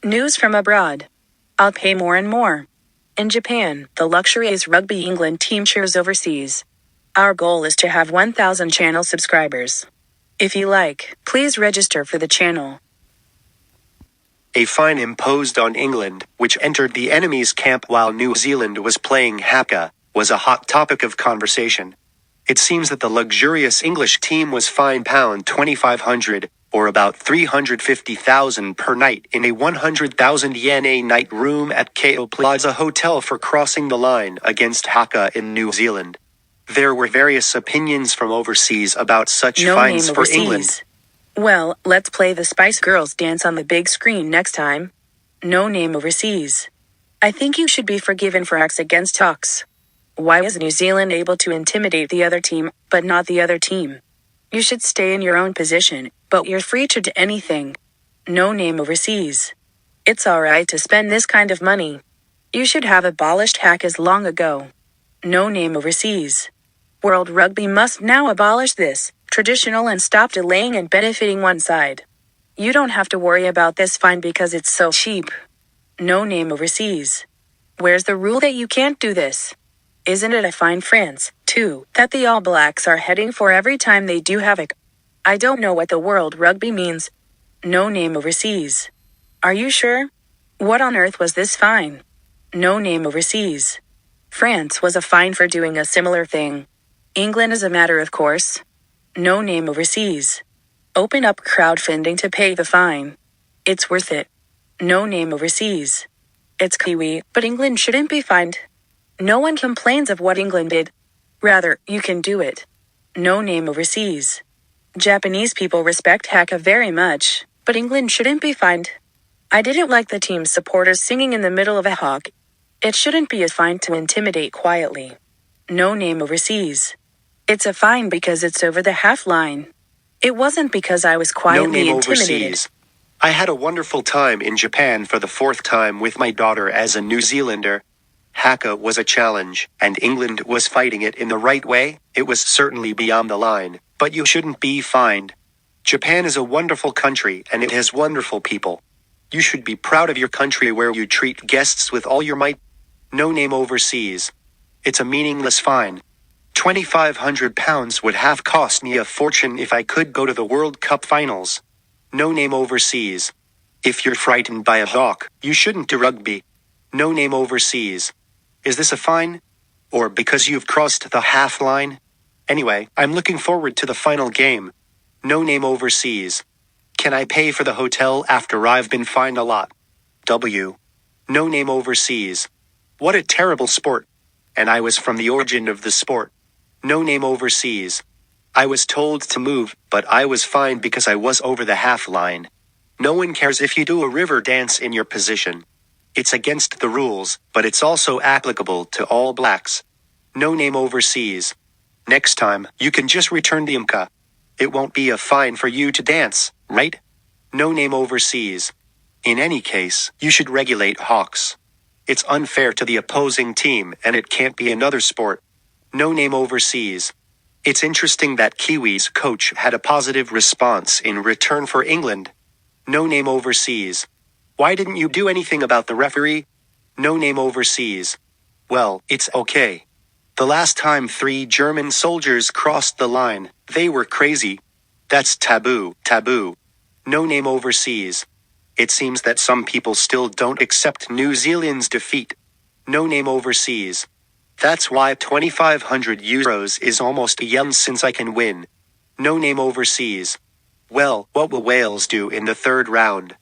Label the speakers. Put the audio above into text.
Speaker 1: News from abroad. I'll pay more and more. In Japan, the luxurious Rugby England team cheers overseas. Our goal is to have 1,000 channel subscribers. If you like, please register for the channel.
Speaker 2: A fine imposed on England, which entered the enemy's camp while New Zealand was playing Haka, was a hot topic of conversation. It seems that the luxurious English team was fined £2,500, or about 350,000 per night in a 100,000 yen a night room at Ko Plaza Hotel for crossing the line against Haka in New Zealand. There were various opinions from overseas about such fines for England.
Speaker 1: Well, let's play the Spice Girls dance on the big screen next time. No name overseas. I think you should be forgiven for acts against talks. Why is New Zealand able to intimidate the other team, but not the other team? You should stay in your own position, but you're free to do anything. No name overseas. It's alright to spend this kind of money. You should have abolished Hakas long ago. No name overseas. World Rugby must now abolish this traditional and stop delaying and benefiting one side. You don't have to worry about this fine because it's so cheap. No name overseas. Where's the rule that you can't do this? Isn't it a fine France, too, that the All Blacks are heading for every time they do havoc? I don't know what the World Rugby means. No name overseas. Are you sure? What on earth was this fine? No name overseas. France was a fine for doing a similar thing. England is a matter of course. No name overseas. Open up crowdfunding to pay the fine. It's worth it. No name overseas. It's Kiwi, but England shouldn't be fined. No one complains of what England did. Rather, you can do it. No name overseas. Japanese people respect Haka very much, but England shouldn't be fined. I didn't like the team's supporters singing in the middle of a hawk. It shouldn't be a fine to intimidate quietly. No name overseas. It's a fine because it's over the half line. It wasn't because I was quietly intimidated.
Speaker 2: Overseas. I had a wonderful time in Japan for the 4th time with my daughter as a New Zealander. Haka was a challenge, and England was fighting it in the right way. It was certainly beyond the line, but you shouldn't be fined. Japan is a wonderful country and it has wonderful people. You should be proud of your country where you treat guests with all your might. No name overseas. It's a meaningless fine. £2,500 would have cost me a fortune if I could go to the World Cup finals. No name overseas. If you're frightened by a hawk, you shouldn't do rugby. No name overseas. Is this a fine? Or because you've crossed the half line? Anyway, I'm looking forward to the final game. No name overseas. Can I pay for the hotel after I've been fined a lot? No name overseas. What a terrible sport. And I was from the origin of the sport. No name overseas. I was told to move, but I was fined because I was over the half line. No one cares if you do a river dance in your position. It's against the rules, but it's also applicable to all blacks. No name overseas. Next time, you can just return the imka. It won't be a fine for you to dance, right? No name overseas. In any case, you should regulate hawks. It's unfair to the opposing team and it can't be another sport. No name overseas. It's interesting that Kiwi's coach had a positive response in return for England. No name overseas. Why didn't you do anything about the referee? No name overseas. Well, it's okay. The last time 3 German soldiers crossed the line, they were crazy. That's taboo. No name overseas. It seems that some people still don't accept New Zealand's defeat. No name overseas. That's why €2,500 is almost a yen since I can win. No name overseas. Well, what will Wales do in the 3rd round?